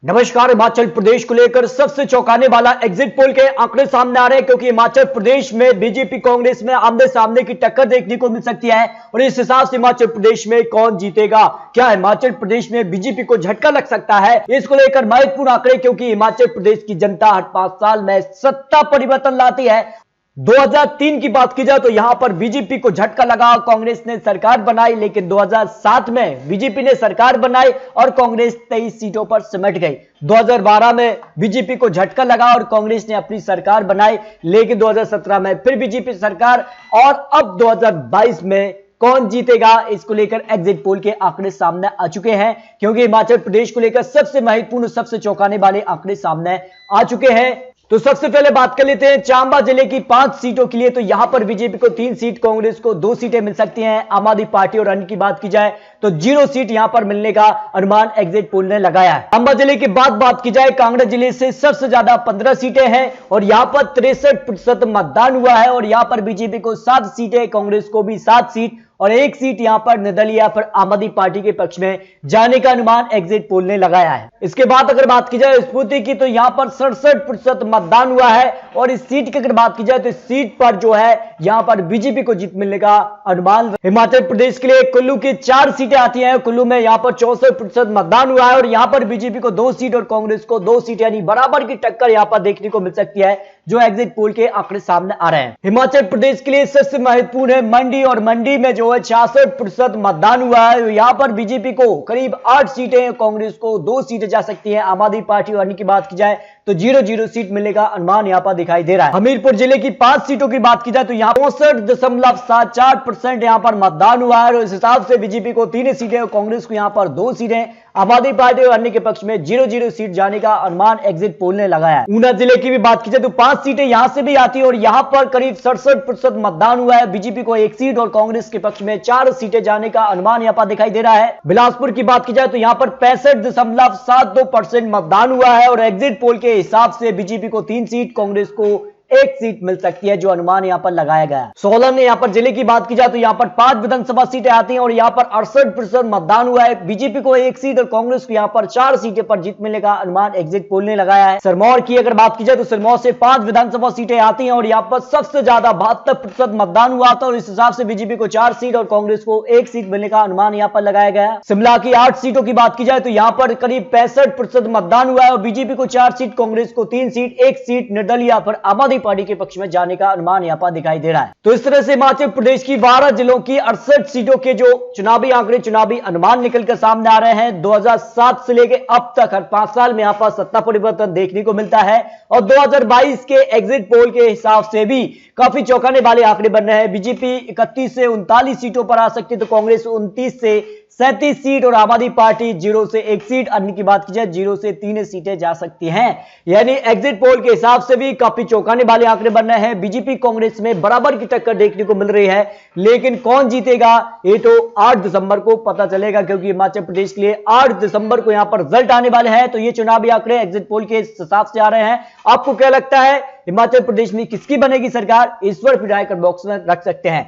नमस्कार। हिमाचल प्रदेश को लेकर सबसे चौंकाने वाला एग्जिट पोल के आंकड़े सामने आ रहे हैं, क्योंकि हिमाचल प्रदेश में बीजेपी कांग्रेस में आमने सामने की टक्कर देखने को मिल सकती है। और इस हिसाब से हिमाचल प्रदेश में कौन जीतेगा, क्या हिमाचल प्रदेश में बीजेपी को झटका लग सकता है, इसको लेकर महत्वपूर्ण आंकड़े, क्योंकि हिमाचल प्रदेश की जनता हर 5 साल में सत्ता परिवर्तन लाती है। 2003 की बात की जाए तो यहां पर बीजेपी को झटका लगा, कांग्रेस ने सरकार बनाई, लेकिन 2007 में बीजेपी ने सरकार बनाई और कांग्रेस 23 सीटों पर सिमट गई। 2012 में बीजेपी को झटका लगा और कांग्रेस ने अपनी सरकार बनाई, लेकिन 2017 में फिर बीजेपी सरकार, और अब 2022 में कौन जीतेगा, इसको लेकर एग्जिट पोल के आंकड़े सामने आ चुके हैं। क्योंकि हिमाचल प्रदेश को लेकर सबसे महत्वपूर्ण, सबसे चौंकाने वाले आंकड़े सामने आ चुके हैं। तो सबसे पहले बात कर लेते हैं चंबा जिले की 5 सीटों के लिए। तो यहां पर बीजेपी को 3 सीट, कांग्रेस को 2 सीटें मिल सकती हैं। आम आदमी पार्टी और अन्य की बात की जाए तो 0 सीट यहां पर मिलने का अनुमान एग्जिट पोल ने लगाया है। चंबा जिले के बाद बात की जाए, कांगड़ा जिले से सबसे ज्यादा 15 सीटें हैं और यहां पर 63% मतदान हुआ है। और यहां पर बीजेपी को 7 सीटें, कांग्रेस को भी 7 सीट और 1 सीट यहां पर निर्दलीय या फिर आम आदमी पार्टी के पक्ष में जाने का अनुमान एग्जिट पोल ने लगाया है। इसके बाद अगर बात की जाए स्फूर्ति की, तो यहां पर 67% मतदान हुआ है। और इस सीट की अगर बात की जाए तो इस सीट पर जो है यहां पर बीजेपी को जीत मिलने का अनुमान। हिमाचल प्रदेश के लिए कुल्लू की 4 सीटें आती हैं। कुल्लू में यहां पर 64% मतदान हुआ है और यहां पर बीजेपी को 2 सीट और कांग्रेस को 2 सीट, यानी बराबर की टक्कर यहां पर देखने को मिल सकती है, जो एग्जिट पोल के आंकड़े सामने आ रहे हैं। हिमाचल प्रदेश के लिए सबसे महत्वपूर्ण है मंडी, और मंडी में जो है 66% मतदान हुआ है। यहां पर बीजेपी को करीब 8 सीटें, कांग्रेस को 2 सीटें जा सकती हैं। आम आदमी पार्टी और अन्य की बात की जाए तो 0-0 सीट मिलने का अनुमान यहां पर दिखाई दे रहा है। हमीरपुर जिले की 5 सीटों की बात की जाए तो यहां 64.74% यहां पर मतदान हुआ है। और इस हिसाब से बीजेपी को 3 सीटें और कांग्रेस को यहां पर 2 सीटें, आम आदमी पार्टी और अन्य के पक्ष में 0-0 सीट जाने का अनुमान एग्जिट पोल ने लगाया है। ऊना जिले की भी बात की जाए तो 5 सीटें यहां से भी आती है और यहां पर करीब 67% मतदान हुआ है। बीजेपी को 1 सीट और कांग्रेस के पक्ष में 4 सीटें जाने का अनुमान यहां पर दिखाई दे रहा है। बिलासपुर की बात की जाए तो यहां पर 65.72% मतदान हुआ है और एग्जिट पोल के हिसाब से बीजेपी को 3 सीट, कांग्रेस को 1 सीट मिल सकती है, जो अनुमान यहां पर लगाया गया है। सोलन में यहां पर जिले की बात की जाए तो यहां पर 5 विधानसभा सीटें आती हैं और यहां पर 68% मतदान हुआ है। बीजेपी को 1 सीट और कांग्रेस को यहां पर 4 सीटें पर जीत मिलने का अनुमान एग्जिट पोल ने लगाया है। सिरमौर की अगर बात की जाए तो सिरमौर से 5 विधानसभा सीटें आती हैं और यहां पर सबसे ज्यादा 72% मतदान हुआ था और इस हिसाब से बीजेपी को 4 सीट और कांग्रेस को 1 सीट मिलने का अनुमान यहां पर लगाया गया है। शिमला की 8 सीटों की बात की जाए तो यहां पर करीब 65% मतदान हुआ है और बीजेपी को 4 सीट, कांग्रेस को 3 सीट, 1 सीट निर्दलीय या फिर आम आदमी पार्टी के पक्ष में जाने का अनुमान यहां पर दिखाई दे रहा है। तो इस तरह से हिमाचल प्रदेश की 12 जिलों की 68 सीटों के जो चुनावी आंकड़े, चुनावी अनुमान निकलकर सामने आ रहे हैं। 2007 से लेकर अब तक हर 5 साल में यहां पर सत्ता परिवर्तन देखने को मिलता है और 2022 के एग्जिट पोल के हिसाब से भी काफी चौंकाने वाले आंकड़े बन रहे हैं। बीजेपी 31 से 39 सीटों पर आ सकती है, तो कांग्रेस 29 से 37 सीट और आम आदमी पार्टी 0 से 1 सीट, अन्य की बात की जाए 0 से 3 सीटें जा सकती हैं। यानी एग्जिट पोल के हिसाब से भी काफी चौंकाने वाले आंकड़े बन रहे हैं। बीजेपी कांग्रेस में बराबर की टक्कर देखने को मिल रही है, लेकिन कौन जीतेगा ये तो 8 दिसंबर को पता चलेगा, क्योंकि हिमाचल प्रदेश के लिए 8 दिसंबर को यहां पर रिजल्ट आने वाले हैं। तो ये चुनावी आंकड़े एग्जिट पोल के हिसाब से आ रहे हैं। आपको क्या लगता है, हिमाचल प्रदेश में किसकी बनेगी सरकार? इस पर राय कमेंट बॉक्स में रख सकते हैं।